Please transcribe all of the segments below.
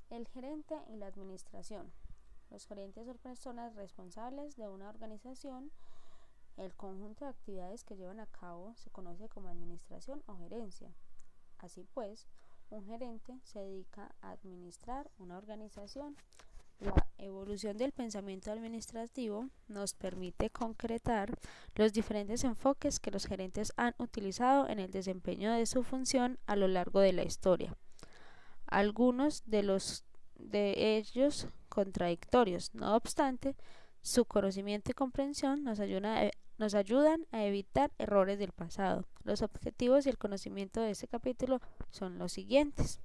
El gerente y la administración. Los gerentes son personas responsables de una organización. El conjunto de actividades que llevan a cabo se conoce como administración o gerencia. Así pues, un gerente se dedica a administrar una organización. La evolución del pensamiento administrativo nos permite concretar los diferentes enfoques que los gerentes han utilizado en el desempeño de su función a lo largo de la historia. Algunos de ellos contradictorios. No obstante, su conocimiento y comprensión nos ayudan a evitar errores del pasado. Los objetivos y el conocimiento de este capítulo son los siguientes.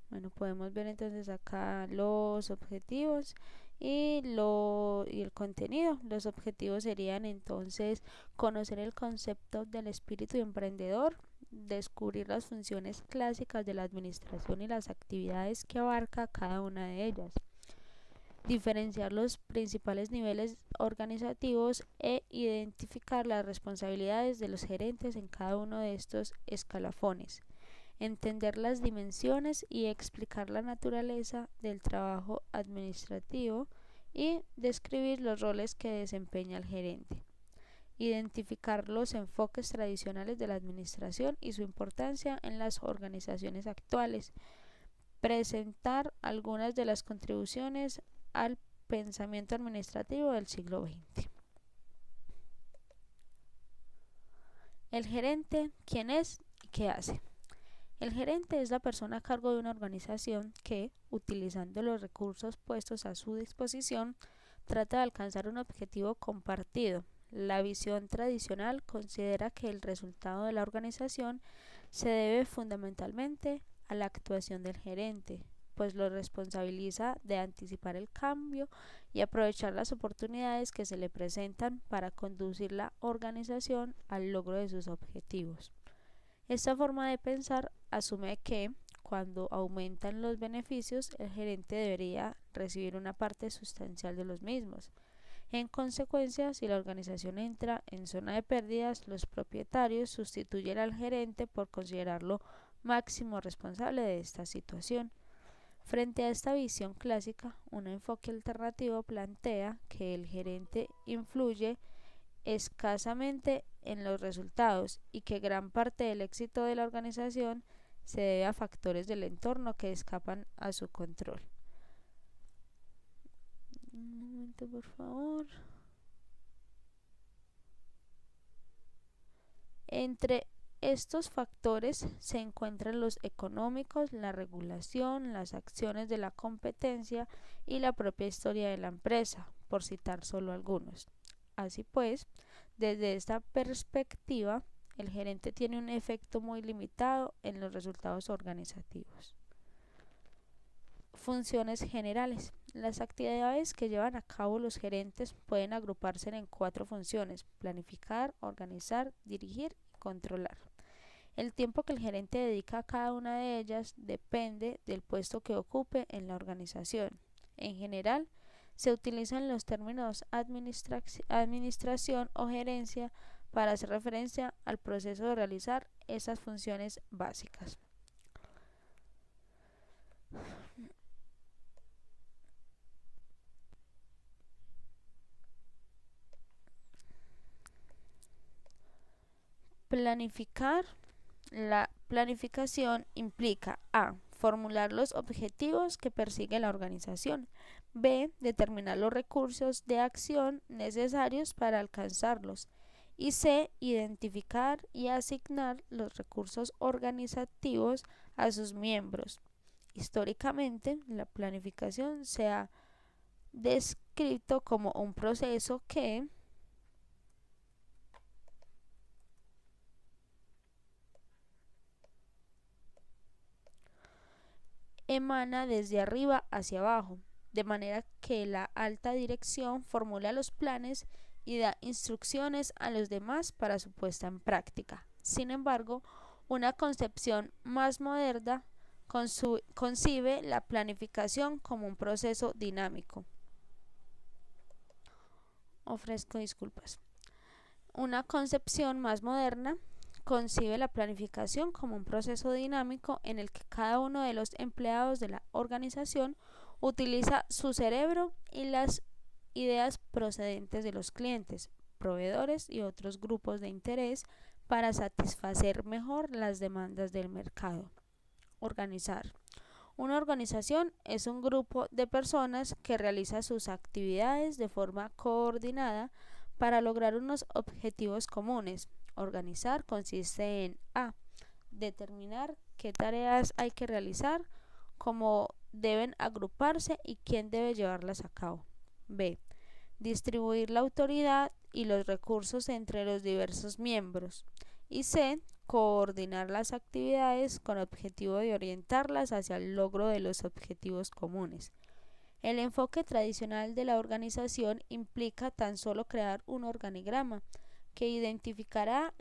Bueno, podemos ver entonces acá los objetivos y el contenido. Los objetivos serían entonces conocer el concepto del espíritu emprendedor, descubrir las funciones clásicas de la administración y las actividades que abarca cada una de ellas, diferenciar los principales niveles organizativos e identificar las responsabilidades de los gerentes en cada uno de estos escalafones, entender las dimensiones y explicar la naturaleza del trabajo administrativo y describir los roles que desempeña el gerente, identificar los enfoques tradicionales de la administración y su importancia en las organizaciones actuales, presentar algunas de las contribuciones al pensamiento administrativo del siglo XX. El gerente, ¿quién es y qué hace? El gerente es la persona a cargo de una organización que, utilizando los recursos puestos a su disposición, trata de alcanzar un objetivo compartido. La visión tradicional considera que el resultado de la organización se debe fundamentalmente a la actuación del gerente, pues lo responsabiliza de anticipar el cambio y aprovechar las oportunidades que se le presentan para conducir la organización al logro de sus objetivos. Esta forma de pensar asume que, cuando aumentan los beneficios, el gerente debería recibir una parte sustancial de los mismos. En consecuencia, si la organización entra en zona de pérdidas, los propietarios sustituyen al gerente por considerarlo máximo responsable de esta situación. Frente a esta visión clásica, un enfoque alternativo plantea que el gerente influye escasamente en los resultados y que gran parte del éxito de la organización se debe a factores del entorno que escapan a su control. Un momento, por favor. Entre estos factores se encuentran los económicos, la regulación, las acciones de la competencia y la propia historia de la empresa, por citar solo algunos. Así pues, desde esta perspectiva, el gerente tiene un efecto muy limitado en los resultados organizativos. Funciones generales. Las actividades que llevan a cabo los gerentes pueden agruparse en 4 funciones: planificar, organizar, dirigir y controlar. El tiempo que el gerente dedica a cada una de ellas depende del puesto que ocupe en la organización. En general, se utilizan los términos administración o gerencia para hacer referencia al proceso de realizar esas funciones básicas. Planificar. La planificación implica a. Formular los objetivos que persigue la organización. B. Determinar los recursos de acción necesarios para alcanzarlos. Y C. Identificar y asignar los recursos organizativos a sus miembros. Históricamente, la planificación se ha descrito como un proceso que emana desde arriba hacia abajo, de manera que la alta dirección formula los planes y da instrucciones a los demás para su puesta en práctica. Sin embargo, una concepción más moderna concibe la planificación como un proceso dinámico. Ofrezco disculpas. Una concepción más moderna concibe la planificación como un proceso dinámico en el que cada uno de los empleados de la organización utiliza su cerebro y las ideas procedentes de los clientes, proveedores y otros grupos de interés para satisfacer mejor las demandas del mercado. Organizar. Una organización es un grupo de personas que realiza sus actividades de forma coordinada para lograr unos objetivos comunes. Organizar consiste en a. Determinar qué tareas hay que realizar, cómo deben agruparse y quién debe llevarlas a cabo. b. Distribuir la autoridad y los recursos entre los diversos miembros. Y c. Coordinar las actividades con objetivo de orientarlas hacia el logro de los objetivos comunes. El enfoque tradicional de la organización implica tan solo crear un organigrama que identificará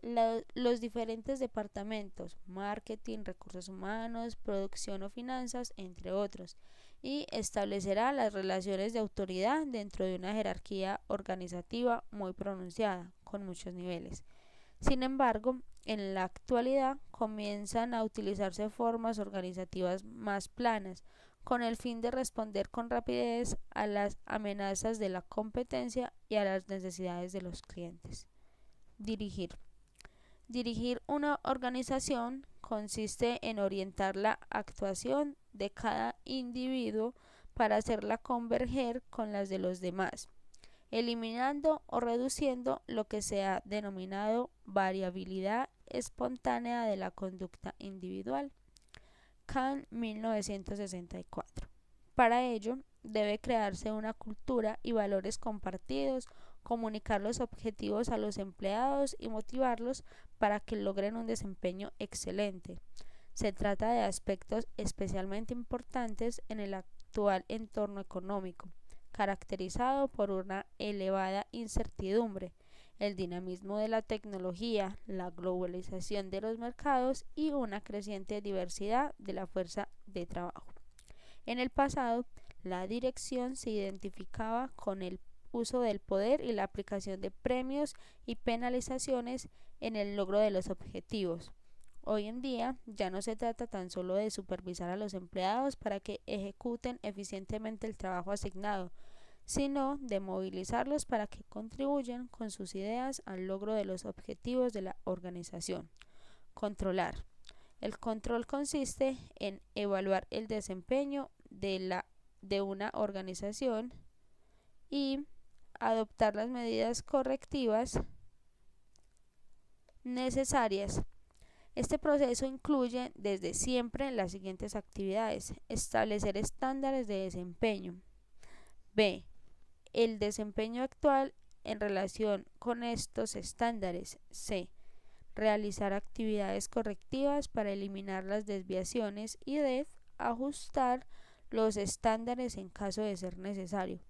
los diferentes departamentos, marketing, recursos humanos, producción o finanzas, entre otros, y establecerá las relaciones de autoridad dentro de una jerarquía organizativa muy pronunciada, con muchos niveles. Sin embargo, en la actualidad comienzan a utilizarse formas organizativas más planas, con el fin de responder con rapidez a las amenazas de la competencia y a las necesidades de los clientes. Dirigir. Dirigir una organización consiste en orientar la actuación de cada individuo para hacerla converger con las de los demás, eliminando o reduciendo lo que se ha denominado variabilidad espontánea de la conducta individual. Kahn, 1964. Para ello, debe crearse una cultura y valores compartidos, comunicar los objetivos a los empleados y motivarlos para que logren un desempeño excelente. Se trata de aspectos especialmente importantes en el actual entorno económico, caracterizado por una elevada incertidumbre, el dinamismo de la tecnología, la globalización de los mercados y una creciente diversidad de la fuerza de trabajo. En el pasado, la dirección se identificaba con el uso del poder y la aplicación de premios y penalizaciones en el logro de los objetivos. Hoy en día ya no se trata tan solo de supervisar a los empleados para que ejecuten eficientemente el trabajo asignado, sino de movilizarlos para que contribuyan con sus ideas al logro de los objetivos de la organización. Controlar. El control consiste en evaluar el desempeño de una organización y adoptar las medidas correctivas necesarias. Este proceso incluye desde siempre las siguientes actividades: establecer estándares de desempeño. B. El desempeño actual en relación con estos estándares. C. Realizar actividades correctivas para eliminar las desviaciones. Y D. Ajustar los estándares en caso de ser necesario.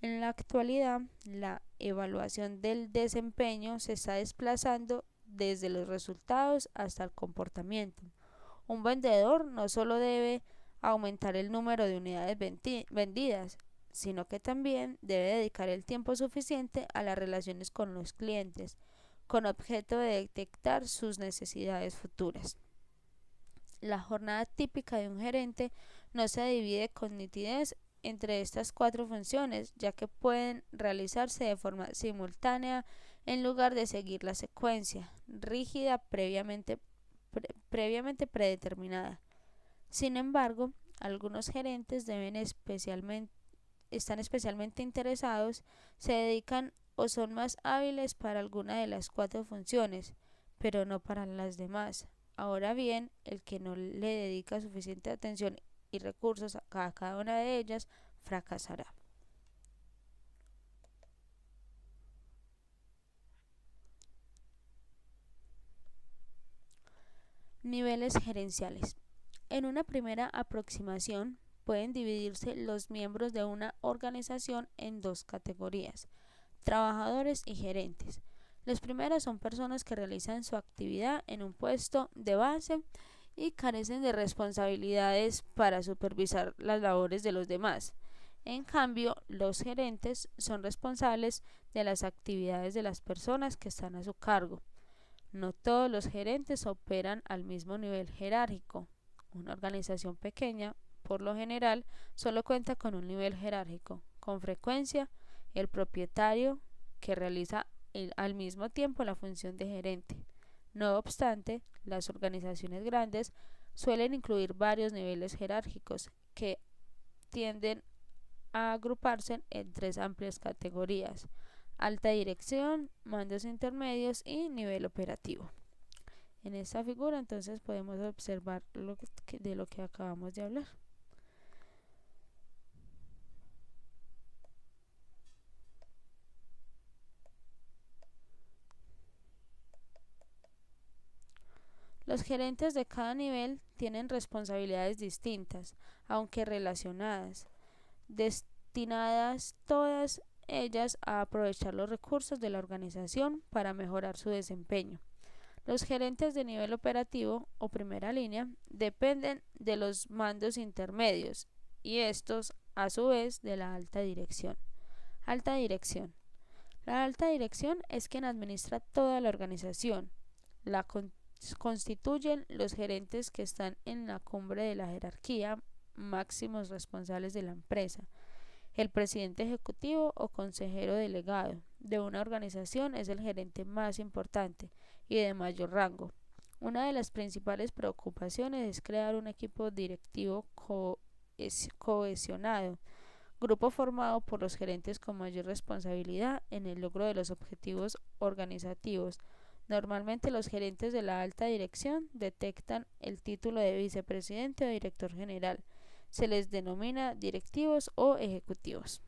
En la actualidad, la evaluación del desempeño se está desplazando desde los resultados hasta el comportamiento. Un vendedor no solo debe aumentar el número de unidades vendidas, sino que también debe dedicar el tiempo suficiente a las relaciones con los clientes, con objeto de detectar sus necesidades futuras. La jornada típica de un gerente no se divide con nitidez entre estas cuatro funciones, ya que pueden realizarse de forma simultánea en lugar de seguir la secuencia rígida previamente predeterminada. Sin embargo, algunos gerentes están especialmente interesados, se dedican o son más hábiles para alguna de las cuatro funciones, pero no para las demás. Ahora bien, el que no le dedica suficiente atención y recursos a cada una de ellas fracasará. Niveles gerenciales. En una primera aproximación, pueden dividirse los miembros de una organización en dos categorías: trabajadores y gerentes. Los primeros son personas que realizan su actividad en un puesto de base y carecen de responsabilidades para supervisar las labores de los demás. En cambio, los gerentes son responsables de las actividades de las personas que están a su cargo. No todos los gerentes operan al mismo nivel jerárquico. Una organización pequeña, por lo general, solo cuenta con un nivel jerárquico. Con frecuencia, el propietario que realiza al mismo tiempo la función de gerente. No obstante, las organizaciones grandes suelen incluir varios niveles jerárquicos que tienden a agruparse en tres amplias categorías: alta dirección, mandos intermedios y nivel operativo. En esta figura entonces podemos observar de lo que acabamos de hablar. Los gerentes de cada nivel tienen responsabilidades distintas, aunque relacionadas, destinadas todas ellas a aprovechar los recursos de la organización para mejorar su desempeño. Los gerentes de nivel operativo o primera línea dependen de los mandos intermedios y estos, a su vez, de la alta dirección. Alta dirección. La alta dirección es quien administra toda la organización. La constituyen los gerentes que están en la cumbre de la jerarquía, máximos responsables de la empresa. El presidente ejecutivo o consejero delegado de una organización es el gerente más importante y de mayor rango. Una de las principales preocupaciones es crear un equipo directivo cohesionado, grupo formado por los gerentes con mayor responsabilidad en el logro de los objetivos organizativos. Normalmente los gerentes de la alta dirección detectan el título de vicepresidente o director general. Se les denomina directivos o ejecutivos.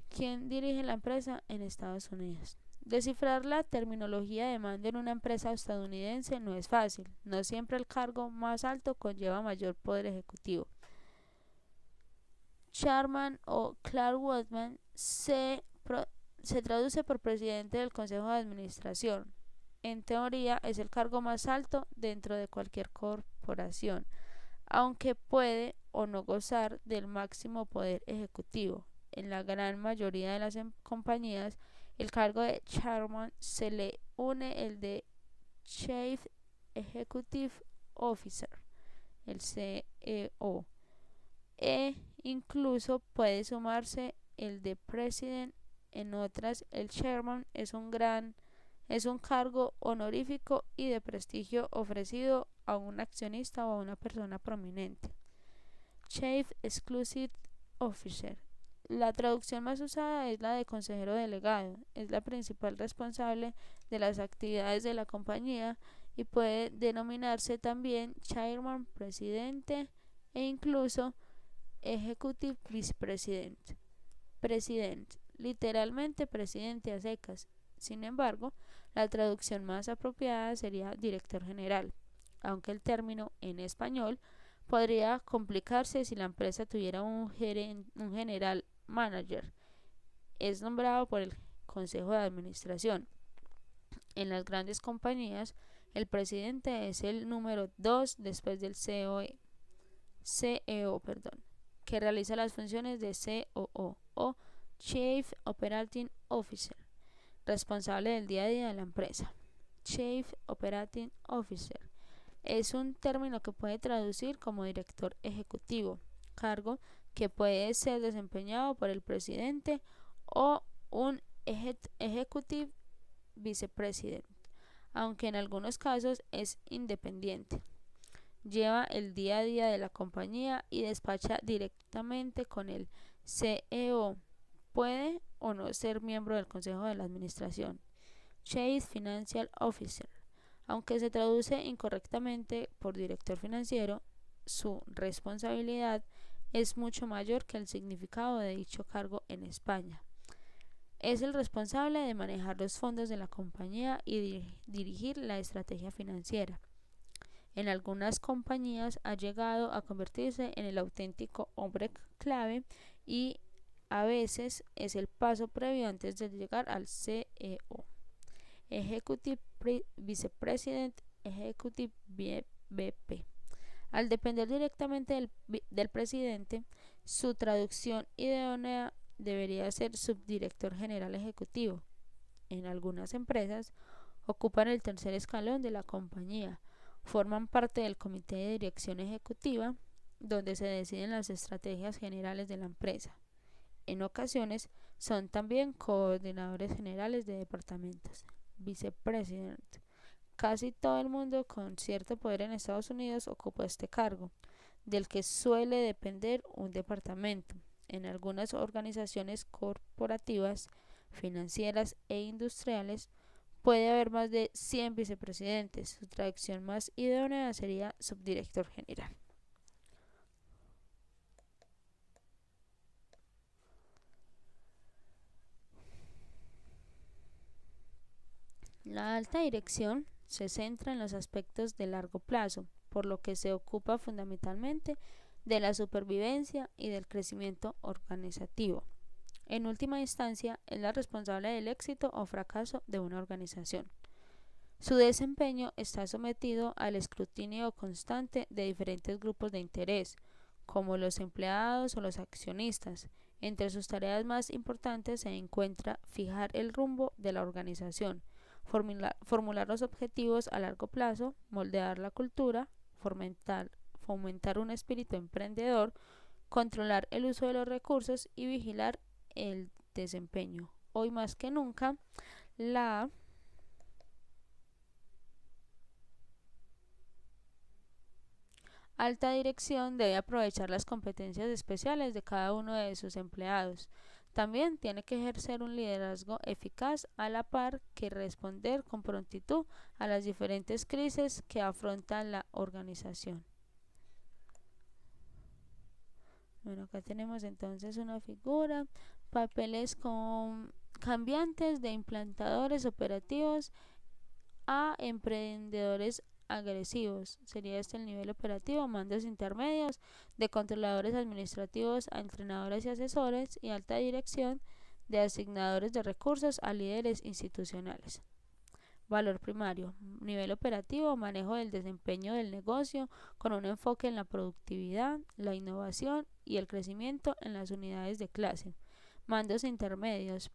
¿Quién dirige la empresa en Estados Unidos? Descifrar la terminología de mando en una empresa estadounidense no es fácil. No siempre el cargo más alto conlleva mayor poder ejecutivo. Chairman o Clark Woodman se traduce por presidente del Consejo de Administración. En teoría es el cargo más alto dentro de cualquier corporación, aunque puede o no gozar del máximo poder ejecutivo. En la gran mayoría de las compañías, el cargo de Chairman se le une el de Chief Executive Officer, el CEO, e incluso puede sumarse el de President. En otras, el Chairman es un cargo honorífico y de prestigio ofrecido a un accionista o a una persona prominente. Chief Executive Officer. La traducción más usada es la de consejero delegado. Es la principal responsable de las actividades de la compañía y puede denominarse también Chairman, presidente e incluso Executive Vice President. President, literalmente presidente a secas. Sin embargo, la traducción más apropiada sería director general, aunque el término en español podría complicarse si la empresa tuviera un general manager. Es nombrado por el Consejo de Administración. En las grandes compañías, el presidente es el número 2 después del CEO, que realiza las funciones de COO o Chief Operating Officer, responsable del día a día de la empresa. Chief Operating Officer es un término que puede traducir como director ejecutivo, cargo que puede ser desempeñado por el presidente o un Executive Vicepresident, aunque en algunos casos es independiente. Lleva el día a día de la compañía y despacha directamente con el CEO. Puede o no ser miembro del Consejo de la Administración. Chief Financial Officer. Aunque se traduce incorrectamente por director financiero, su responsabilidad es mucho mayor que el significado de dicho cargo en España. Es el responsable de manejar los fondos de la compañía y dirigir la estrategia financiera. En algunas compañías ha llegado a convertirse en el auténtico hombre clave y a veces es el paso previo antes de llegar al CEO. Executive Vice President, Executive BP. Al depender directamente del presidente, su traducción idónea debería ser subdirector general ejecutivo. En algunas empresas ocupan el tercer escalón de la compañía, forman parte del comité de dirección ejecutiva, donde se deciden las estrategias generales de la empresa. En ocasiones son también coordinadores generales de departamentos, vicepresidente. Casi todo el mundo con cierto poder en Estados Unidos ocupa este cargo, del que suele depender un departamento. En algunas organizaciones corporativas, financieras e industriales puede haber más de 100 vicepresidentes. Su traducción más idónea sería subdirector general. La alta dirección se centra en los aspectos de largo plazo, por lo que se ocupa fundamentalmente de la supervivencia y del crecimiento organizativo. En última instancia, es la responsable del éxito o fracaso de una organización. Su desempeño está sometido al escrutinio constante de diferentes grupos de interés, como los empleados o los accionistas. Entre sus tareas más importantes se encuentra fijar el rumbo de la organización, formular los objetivos a largo plazo, moldear la cultura, fomentar un espíritu emprendedor, controlar el uso de los recursos y vigilar el desempeño. Hoy más que nunca, la alta dirección debe aprovechar las competencias especiales de cada uno de sus empleados. También tiene que ejercer un liderazgo eficaz a la par que responder con prontitud a las diferentes crisis que afronta la organización. Bueno, acá tenemos entonces una figura, papeles con cambiantes de implantadores operativos a emprendedores agresivos. Sería este el nivel operativo, mandos intermedios, de controladores administrativos a entrenadores y asesores, y alta dirección, de asignadores de recursos a líderes institucionales. Valor primario, nivel operativo, manejo del desempeño del negocio con un enfoque en la productividad, la innovación y el crecimiento en las unidades de clase. Mandos intermedios,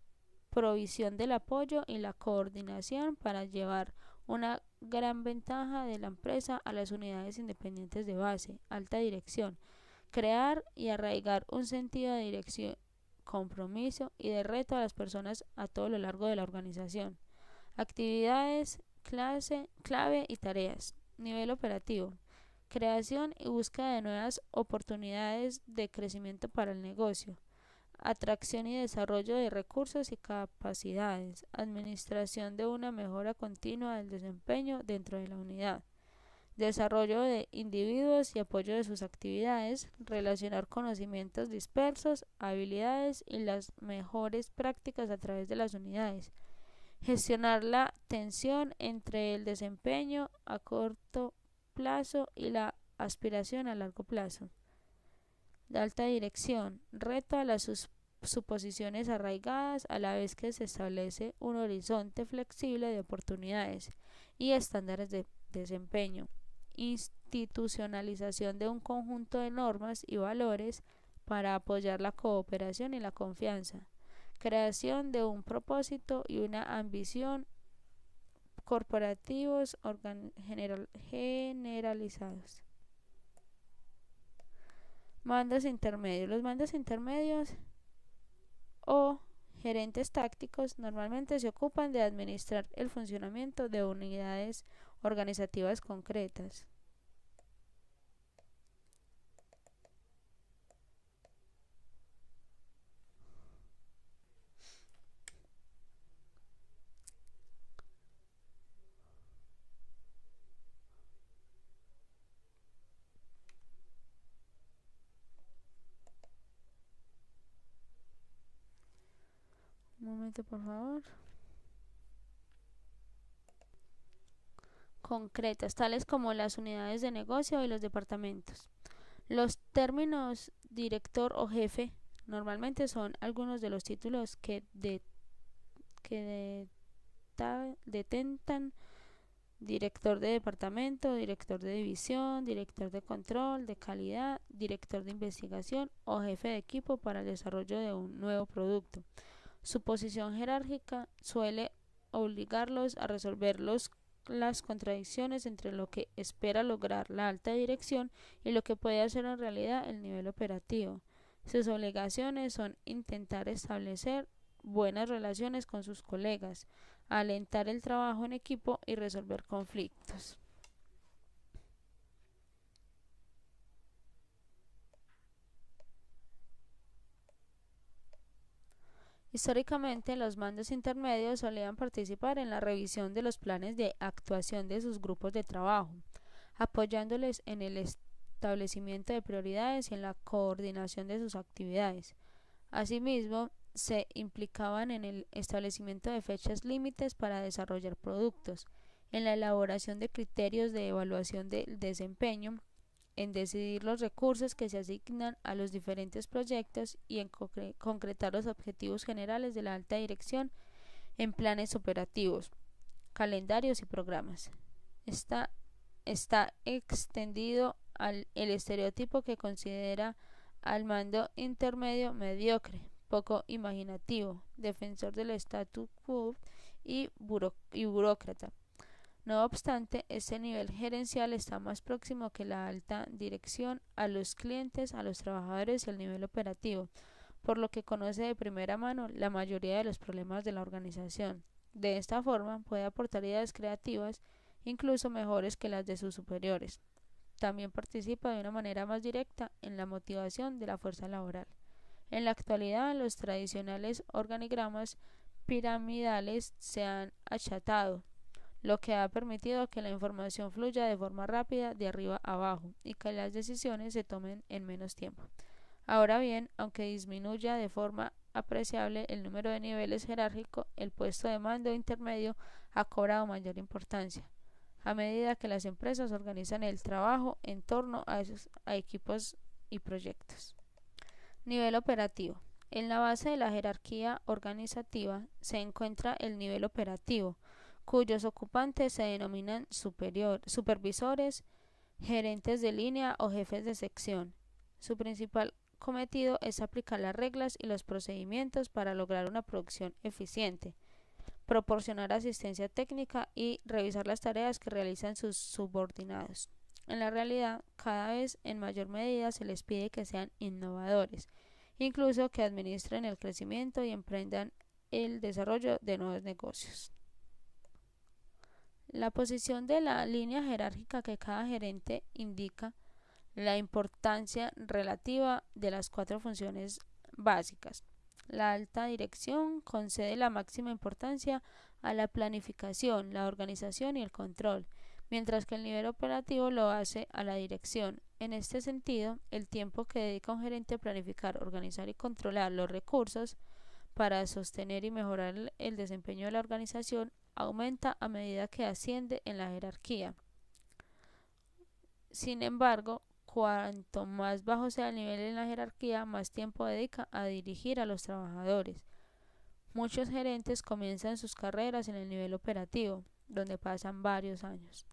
provisión del apoyo y la coordinación para llevar una gran ventaja de la empresa a las unidades independientes de base. Alta dirección, crear y arraigar un sentido de dirección, compromiso y de reto a las personas a todo lo largo de la organización. Actividades, clave y tareas. Nivel operativo, creación y búsqueda de nuevas oportunidades de crecimiento para el negocio. Atracción y desarrollo de recursos y capacidades. Administración de una mejora continua del desempeño dentro de la unidad. Desarrollo de individuos y apoyo de sus actividades. Relacionar conocimientos dispersos, habilidades y las mejores prácticas a través de las unidades. Gestionar la tensión entre el desempeño a corto plazo y la aspiración a largo plazo. De alta dirección, reto a las suposiciones arraigadas a la vez que se establece un horizonte flexible de oportunidades y estándares de desempeño. Institucionalización de un conjunto de normas y valores para apoyar la cooperación y la confianza. Creación de un propósito y una ambición corporativos generalizados. Mandos intermedios. Los mandos intermedios o gerentes tácticos normalmente se ocupan de administrar el funcionamiento de unidades organizativas concretas. Un momento, por favor. Concretas, tales como las unidades de negocio y los departamentos. Los términos director o jefe normalmente son algunos de los títulos que detentan director de departamento, director de división, director de control, de calidad, director de investigación o jefe de equipo para el desarrollo de un nuevo producto. Su posición jerárquica suele obligarlos a resolver las contradicciones entre lo que espera lograr la alta dirección y lo que puede hacer en realidad el nivel operativo. Sus obligaciones son intentar establecer buenas relaciones con sus colegas, alentar el trabajo en equipo y resolver conflictos. Históricamente, los mandos intermedios solían participar en la revisión de los planes de actuación de sus grupos de trabajo, apoyándoles en el establecimiento de prioridades y en la coordinación de sus actividades. Asimismo, se implicaban en el establecimiento de fechas límites para desarrollar productos, en la elaboración de criterios de evaluación del desempeño, en decidir los recursos que se asignan a los diferentes proyectos y en concretar los objetivos generales de la alta dirección en planes operativos, calendarios y programas. Está extendido el estereotipo que considera al mando intermedio mediocre, poco imaginativo, defensor del statu quo y burócrata. No obstante, este nivel gerencial está más próximo que la alta dirección a los clientes, a los trabajadores y al nivel operativo, por lo que conoce de primera mano la mayoría de los problemas de la organización. De esta forma, puede aportar ideas creativas, incluso mejores que las de sus superiores. También participa de una manera más directa en la motivación de la fuerza laboral. En la actualidad, los tradicionales organigramas piramidales se han achatado, lo que ha permitido que la información fluya de forma rápida de arriba a abajo y que las decisiones se tomen en menos tiempo. Ahora bien, aunque disminuya de forma apreciable el número de niveles jerárquicos, el puesto de mando intermedio ha cobrado mayor importancia a medida que las empresas organizan el trabajo en torno a equipos y proyectos. Nivel operativo. En la base de la jerarquía organizativa se encuentra el nivel operativo, cuyos ocupantes se denominan supervisores, gerentes de línea o jefes de sección. Su principal cometido es aplicar las reglas y los procedimientos para lograr una producción eficiente, proporcionar asistencia técnica y revisar las tareas que realizan sus subordinados. En la realidad, cada vez en mayor medida se les pide que sean innovadores, incluso que administren el crecimiento y emprendan el desarrollo de nuevos negocios. La posición de la línea jerárquica que cada gerente indica la importancia relativa de las cuatro funciones básicas. La alta dirección concede la máxima importancia a la planificación, la organización y el control, mientras que el nivel operativo lo hace a la dirección. En este sentido, el tiempo que dedica un gerente a planificar, organizar y controlar los recursos para sostener y mejorar el desempeño de la organización aumenta a medida que asciende en la jerarquía. Sin embargo, cuanto más bajo sea el nivel en la jerarquía, más tiempo dedica a dirigir a los trabajadores. Muchos gerentes comienzan sus carreras en el nivel operativo, donde pasan varios años.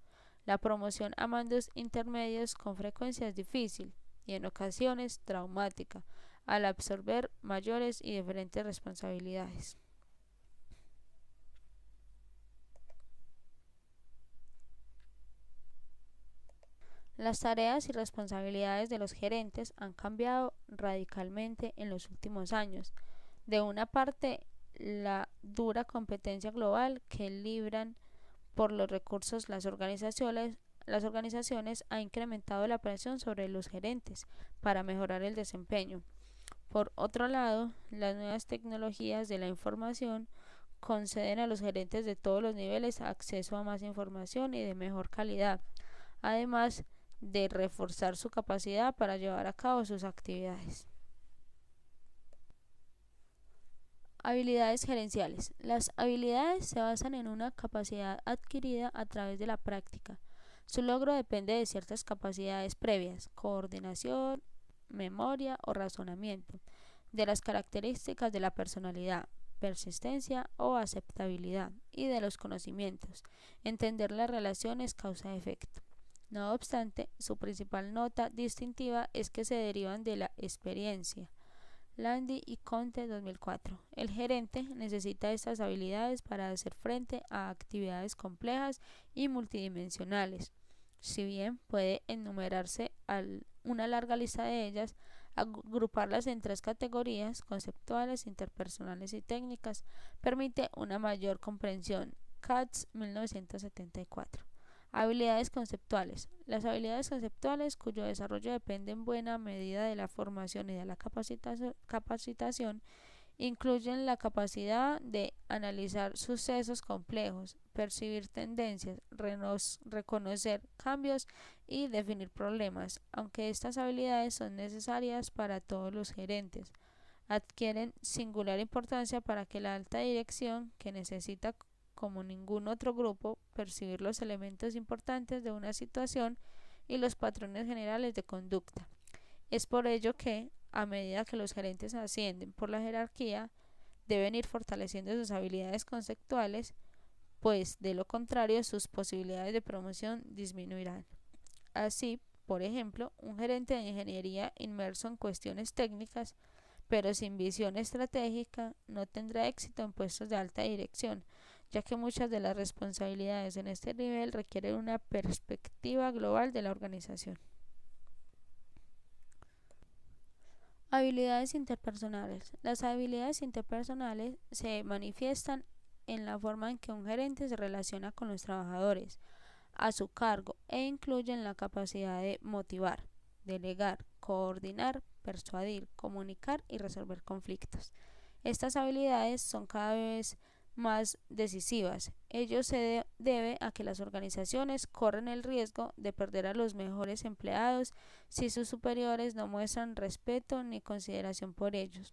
La promoción a mandos intermedios con frecuencia es difícil y en ocasiones traumática, al absorber mayores y diferentes responsabilidades. Las tareas y responsabilidades de los gerentes han cambiado radicalmente en los últimos años. De una parte, la dura competencia global que libran por los recursos las organizaciones ha incrementado la presión sobre los gerentes para mejorar el desempeño. Por otro lado, las nuevas tecnologías de la información conceden a los gerentes de todos los niveles acceso a más información y de mejor calidad, además de reforzar su capacidad para llevar a cabo sus actividades. Habilidades gerenciales. Las habilidades se basan en una capacidad adquirida a través de la práctica. Su logro depende de ciertas capacidades previas, coordinación, memoria o razonamiento, de las características de la personalidad, persistencia o aceptabilidad y de los conocimientos, entender las relaciones causa-efecto. No obstante, su principal nota distintiva es que se derivan de la experiencia. Landi y Conte 2004. El gerente necesita estas habilidades para hacer frente a actividades complejas y multidimensionales. Si bien puede enumerarse una larga lista de ellas, agruparlas en tres categorías: conceptuales, interpersonales y técnicas, permite una mayor comprensión. Katz, 1974. Habilidades conceptuales. Las habilidades conceptuales, cuyo desarrollo depende en buena medida de la formación y de la capacitación, incluyen la capacidad de analizar sucesos complejos, percibir tendencias, reconocer cambios y definir problemas. Aunque estas habilidades son necesarias para todos los gerentes, adquieren singular importancia para que la alta dirección, que necesita como ningún otro grupo percibir los elementos importantes de una situación y los patrones generales de conducta. Es por ello que, a medida que los gerentes ascienden por la jerarquía, deben ir fortaleciendo sus habilidades conceptuales, pues de lo contrario sus posibilidades de promoción disminuirán. Así, por ejemplo, un gerente de ingeniería inmerso en cuestiones técnicas, pero sin visión estratégica, no tendrá éxito en puestos de alta dirección, ya que muchas de las responsabilidades en este nivel requieren una perspectiva global de la organización. Habilidades interpersonales. Las habilidades interpersonales se manifiestan en la forma en que un gerente se relaciona con los trabajadores a su cargo e incluyen la capacidad de motivar, delegar, coordinar, persuadir, comunicar y resolver conflictos. Estas habilidades son cada vez más decisivas. Ello se debe a que las organizaciones corren el riesgo de perder a los mejores empleados si sus superiores no muestran respeto ni consideración por ellos.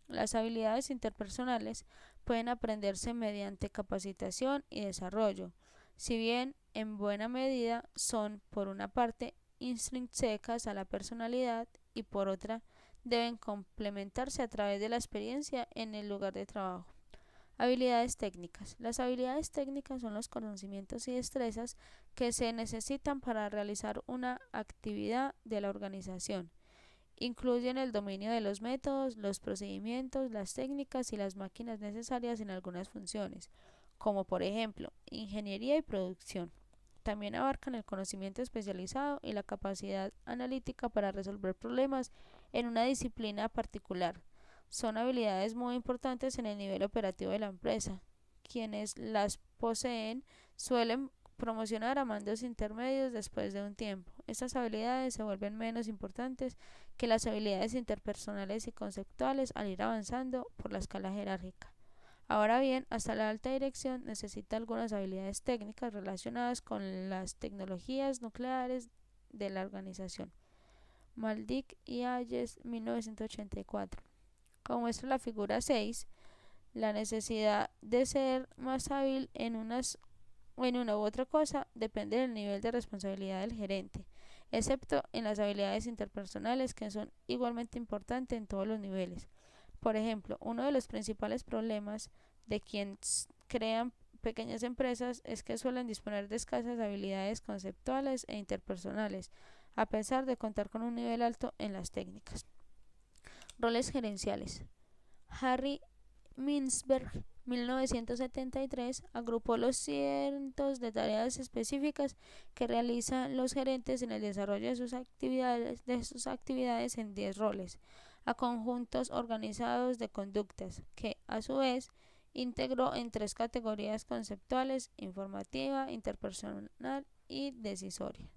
Las habilidades interpersonales pueden aprenderse mediante capacitación y desarrollo, si bien en buena medida son, por una parte, intrínsecas a la personalidad y por otra, deben complementarse a través de la experiencia en el lugar de trabajo. Habilidades técnicas. Las habilidades técnicas son los conocimientos y destrezas que se necesitan para realizar una actividad de la organización. Incluyen el dominio de los métodos, los procedimientos, las técnicas y las máquinas necesarias en algunas funciones, como por ejemplo, ingeniería y producción. También abarcan el conocimiento especializado y la capacidad analítica para resolver problemas en una disciplina particular. Son habilidades muy importantes en el nivel operativo de la empresa. Quienes las poseen suelen promocionar a mandos intermedios después de un tiempo. Estas habilidades se vuelven menos importantes que las habilidades interpersonales y conceptuales al ir avanzando por la escala jerárquica. Ahora bien, hasta la alta dirección necesita algunas habilidades técnicas relacionadas con las tecnologías nucleares de la organización. Maldic y Hayes, 1984. Como muestra la figura 6, la necesidad de ser más hábil en una u otra cosa depende del nivel de responsabilidad del gerente, excepto en las habilidades interpersonales, que son igualmente importantes en todos los niveles. Por ejemplo, uno de los principales problemas de quienes crean pequeñas empresas es que suelen disponer de escasas habilidades conceptuales e interpersonales, a pesar de contar con un nivel alto en las técnicas. Roles gerenciales. Harry Mintzberg, 1973, agrupó los cientos de tareas específicas que realizan los gerentes en el desarrollo de sus actividades en 10 roles, a conjuntos organizados de conductas, que, a su vez, integró en 3 categorías conceptuales: informativa, interpersonal y decisoria.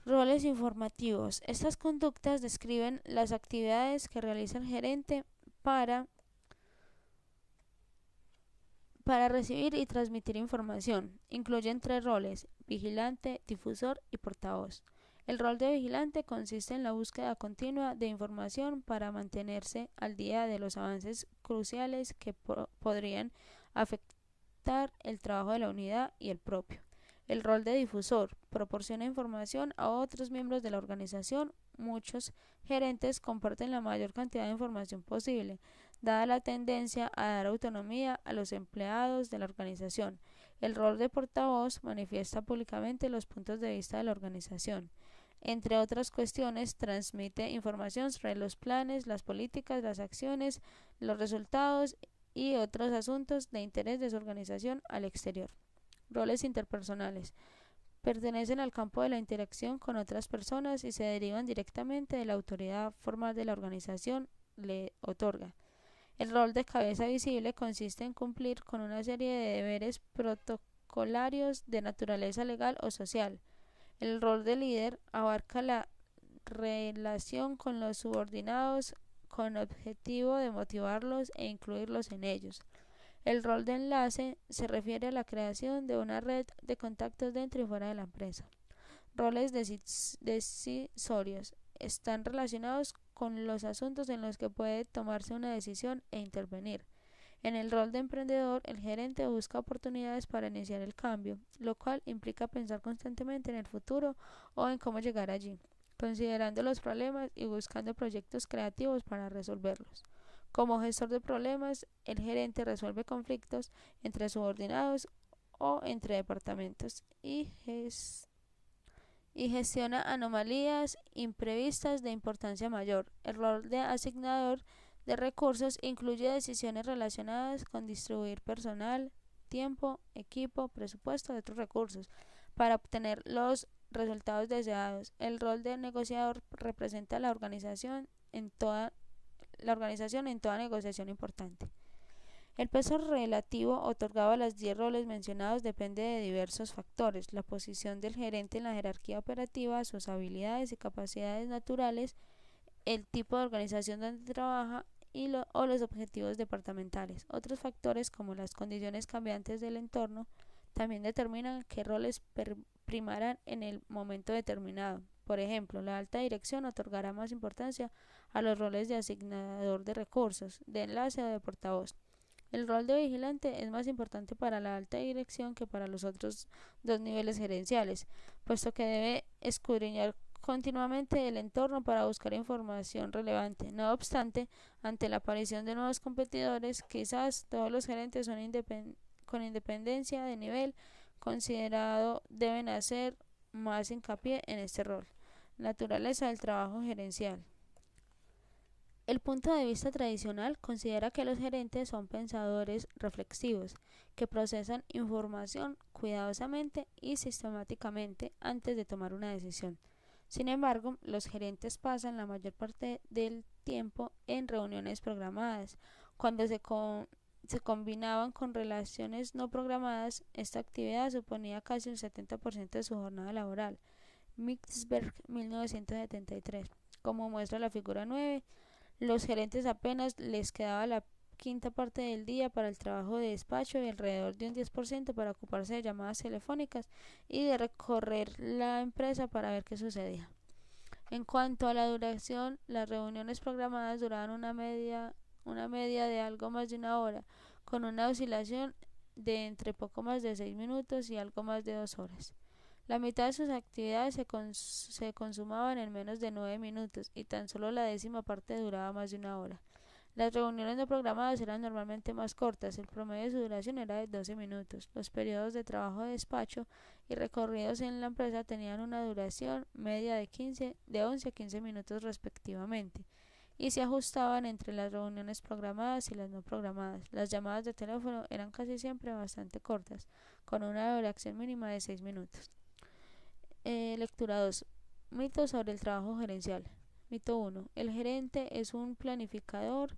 Roles informativos. Estas conductas describen las actividades que realiza el gerente para recibir y transmitir información. Incluyen 3 roles: vigilante, difusor y portavoz. El rol de vigilante consiste en la búsqueda continua de información para mantenerse al día de los avances cruciales que podrían afectar el trabajo de la unidad y el propio. El rol de difusor proporciona información a otros miembros de la organización. Muchos gerentes comparten la mayor cantidad de información posible, dada la tendencia a dar autonomía a los empleados de la organización. El rol de portavoz manifiesta públicamente los puntos de vista de la organización. Entre otras cuestiones, transmite información sobre los planes, las políticas, las acciones, los resultados y otros asuntos de interés de su organización al exterior. Roles interpersonales. Pertenecen al campo de la interacción con otras personas y se derivan directamente de la autoridad formal de la organización le otorga. El rol de cabeza visible consiste en cumplir con una serie de deberes protocolarios de naturaleza legal o social. El rol de líder abarca la relación con los subordinados con objetivo de motivarlos e incluirlos en ellos. El rol de enlace se refiere a la creación de una red de contactos dentro y fuera de la empresa. Roles decisorios están relacionados con los asuntos en los que puede tomarse una decisión e intervenir. En el rol de emprendedor, el gerente busca oportunidades para iniciar el cambio, lo cual implica pensar constantemente en el futuro o en cómo llegar allí, considerando los problemas y buscando proyectos creativos para resolverlos. Como gestor de problemas, el gerente resuelve conflictos entre subordinados o entre departamentos y gestiona anomalías imprevistas de importancia mayor. El rol de asignador de recursos incluye decisiones relacionadas con distribuir personal, tiempo, equipo, presupuesto y otros recursos para obtener los resultados deseados. El rol de negociador representa la organización en toda negociación importante. El peso relativo otorgado a los 10 roles mencionados depende de diversos factores: la posición del gerente en la jerarquía operativa, sus habilidades y capacidades naturales, el tipo de organización donde trabaja o los objetivos departamentales. Otros factores, como las condiciones cambiantes del entorno, también determinan qué roles primarán en el momento determinado. Por ejemplo, la alta dirección otorgará más importancia a los roles de asignador de recursos, de enlace o de portavoz. El rol de vigilante es más importante para la alta dirección que para los otros dos niveles gerenciales, puesto que debe escudriñar continuamente el entorno para buscar información relevante. No obstante, ante la aparición de nuevos competidores, quizás todos los gerentes con independencia de nivel considerado deben hacer más hincapié en este rol. Naturaleza del trabajo gerencial. El punto de vista tradicional considera que los gerentes son pensadores reflexivos, que procesan información cuidadosamente y sistemáticamente antes de tomar una decisión. Sin embargo, los gerentes pasan la mayor parte del tiempo en reuniones programadas. Cuando se combinaban con relaciones no programadas, esta actividad suponía casi el 70% de su jornada laboral. Mixberg, 1973. Como muestra la figura 9, los gerentes apenas les quedaba la quinta parte del día para el trabajo de despacho y alrededor de un 10% para ocuparse de llamadas telefónicas y de recorrer la empresa para ver qué sucedía. En cuanto a la duración, las reuniones programadas duraban una media de algo más de una hora, con una oscilación de entre poco más de 6 minutos y algo más de 2 horas. La mitad de sus actividades se consumaban en menos de 9 minutos y tan solo la décima parte duraba más de una hora. Las reuniones no programadas eran normalmente más cortas, el promedio de su duración era de 12 minutos. Los periodos de trabajo de despacho y recorridos en la empresa tenían una duración media de 11 a 15 minutos respectivamente, y se ajustaban entre las reuniones programadas y las no programadas. Las llamadas de teléfono eran casi siempre bastante cortas, con una duración mínima de 6 minutos. Lectura 2. Mitos sobre el trabajo gerencial. Mito 1. El gerente es un planificador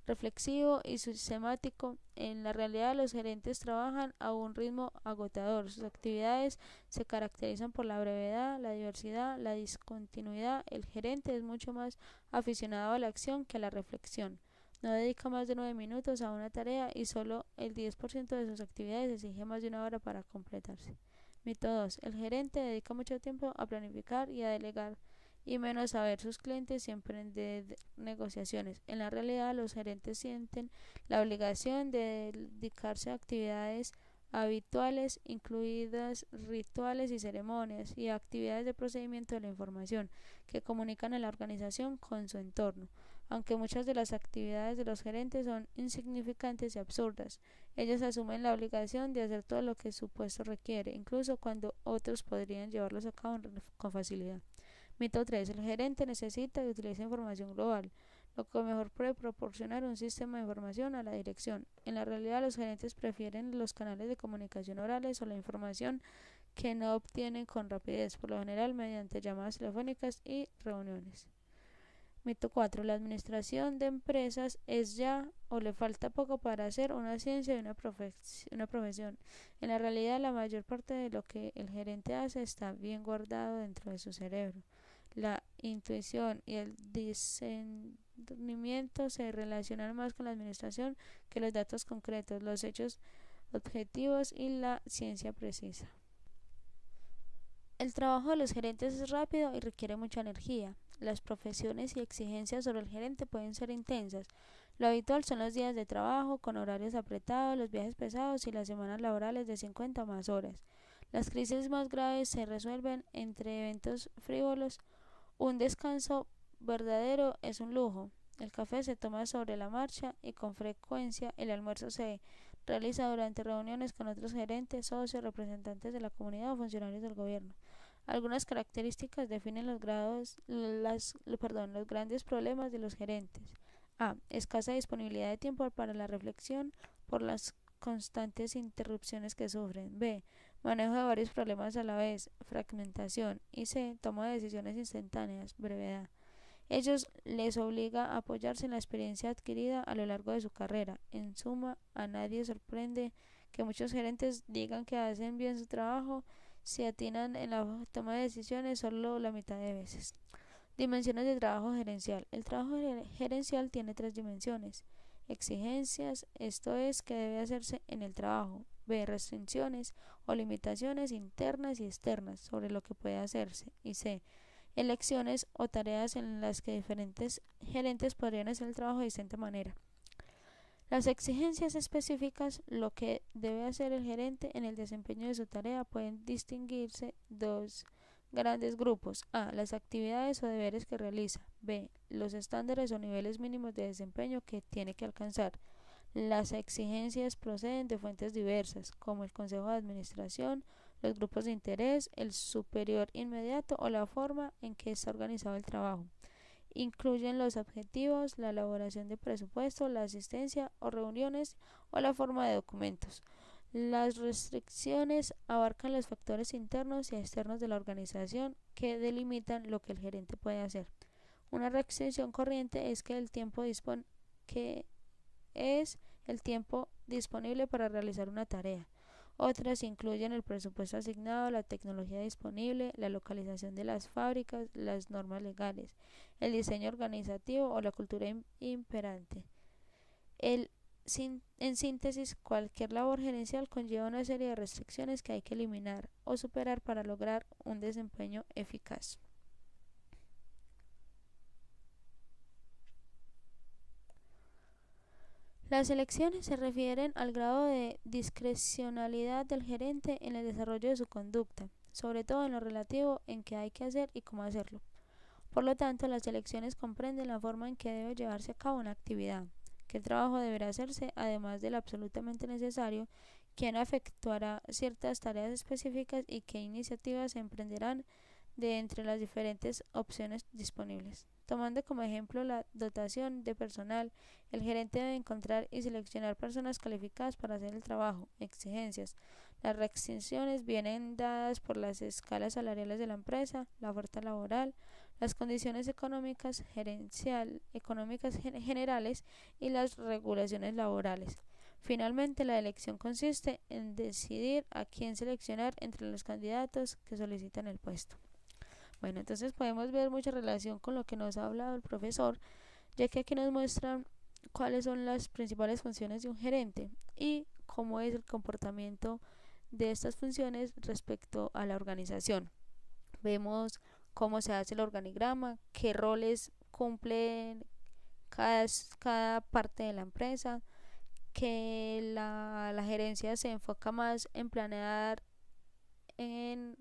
reflexivo y sistemático. En la realidad, los gerentes trabajan a un ritmo agotador. Sus actividades se caracterizan por la brevedad, la diversidad, la discontinuidad. El gerente es mucho más aficionado a la acción que a la reflexión. No dedica más de 9 minutos a una tarea y solo el 10% de sus actividades exige más de una hora para completarse. Mito 2. El gerente dedica mucho tiempo a planificar y a delegar y menos a ver sus clientes y emprender negociaciones. En la realidad, los gerentes sienten la obligación de dedicarse a actividades habituales, incluidas rituales y ceremonias, y actividades de procesamiento de la información que comunican a la organización con su entorno. Aunque muchas de las actividades de los gerentes son insignificantes y absurdas, ellos asumen la obligación de hacer todo lo que su puesto requiere, incluso cuando otros podrían llevarlos a cabo con facilidad. Mito 3. El gerente necesita y utiliza información global, lo que mejor puede proporcionar un sistema de información a la dirección. En la realidad, los gerentes prefieren los canales de comunicación orales o la información que no obtienen con rapidez, por lo general mediante llamadas telefónicas y reuniones. Mito 4. La administración de empresas es ya o le falta poco para hacer una ciencia y una profesión. En la realidad, la mayor parte de lo que el gerente hace está bien guardado dentro de su cerebro. La intuición y el discernimiento se relacionan más con la administración que los datos concretos, los hechos objetivos y la ciencia precisa. El trabajo de los gerentes es rápido y requiere mucha energía. Las profesiones y exigencias sobre el gerente pueden ser intensas. Lo habitual son los días de trabajo con horarios apretados, los viajes pesados y las semanas laborales de 50 o más horas. Las crisis más graves se resuelven entre eventos frívolos. Un descanso verdadero es un lujo. El café se toma sobre la marcha y con frecuencia el almuerzo se realiza durante reuniones con otros gerentes, socios, representantes de la comunidad o funcionarios del gobierno. Algunas características definen los grandes problemas de los gerentes. A. Escasa disponibilidad de tiempo para la reflexión por las constantes interrupciones que sufren. B. Manejo de varios problemas a la vez, fragmentación. Y C. Toma de decisiones instantáneas, brevedad. Ellos les obliga a apoyarse en la experiencia adquirida a lo largo de su carrera. En suma, a nadie sorprende que muchos gerentes digan que hacen bien su trabajo si atinan en la toma de decisiones solo la mitad de veces. Dimensiones de trabajo gerencial. El trabajo gerencial tiene 3 dimensiones. Exigencias, esto es, que debe hacerse en el trabajo. B. Restricciones o limitaciones internas y externas sobre lo que puede hacerse. Y C. Elecciones o tareas en las que diferentes gerentes podrían hacer el trabajo de distinta manera. Las exigencias específicas, lo que debe hacer el gerente en el desempeño de su tarea, pueden distinguirse dos grandes grupos. A. Las actividades o deberes que realiza. B. Los estándares o niveles mínimos de desempeño que tiene que alcanzar. Las exigencias proceden de fuentes diversas, como el consejo de administración, los grupos de interés, el superior inmediato o la forma en que está organizado el trabajo. Incluyen los objetivos, la elaboración de presupuesto, la asistencia o reuniones o la forma de documentos. Las restricciones abarcan los factores internos y externos de la organización que delimitan lo que el gerente puede hacer. Una restricción corriente es que es el tiempo disponible para realizar una tarea. Otras incluyen el presupuesto asignado, la tecnología disponible, la localización de las fábricas, las normas legales, el diseño organizativo o la cultura imperante. En síntesis, cualquier labor gerencial conlleva una serie de restricciones que hay que eliminar o superar para lograr un desempeño eficaz. Las elecciones se refieren al grado de discrecionalidad del gerente en el desarrollo de su conducta, sobre todo en lo relativo en qué hay que hacer y cómo hacerlo. Por lo tanto, las elecciones comprenden la forma en que debe llevarse a cabo una actividad, qué trabajo deberá hacerse además del absolutamente necesario, quién efectuará ciertas tareas específicas y qué iniciativas se emprenderán de entre las diferentes opciones disponibles. Tomando como ejemplo la dotación de personal, el gerente debe encontrar y seleccionar personas calificadas para hacer el trabajo. Exigencias. Las restricciones vienen dadas por las escalas salariales de la empresa, la oferta laboral, las condiciones económicas generales y las regulaciones laborales. Finalmente, la elección consiste en decidir a quién seleccionar entre los candidatos que solicitan el puesto. Bueno, entonces podemos ver mucha relación con lo que nos ha hablado el profesor, ya que aquí nos muestran cuáles son las principales funciones de un gerente y cómo es el comportamiento de estas funciones respecto a la organización. Vemos cómo se hace el organigrama, qué roles cumple cada parte de la empresa, que la gerencia se enfoca más en planear, en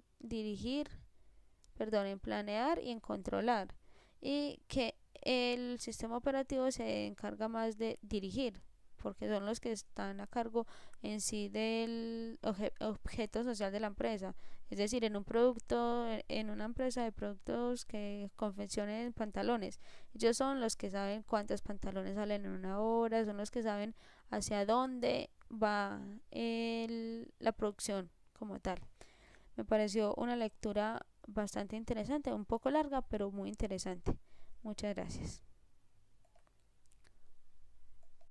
planear y en controlar, y que el sistema operativo se encarga más de dirigir, porque son los que están a cargo en sí del objeto social de la empresa. Es decir, en un producto, en una empresa de productos que confeccionen pantalones, ellos son los que saben cuántos pantalones salen en una hora, son los que saben hacia dónde va la producción como tal. Me pareció una lectura bastante interesante, un poco larga, pero muy interesante. Muchas gracias.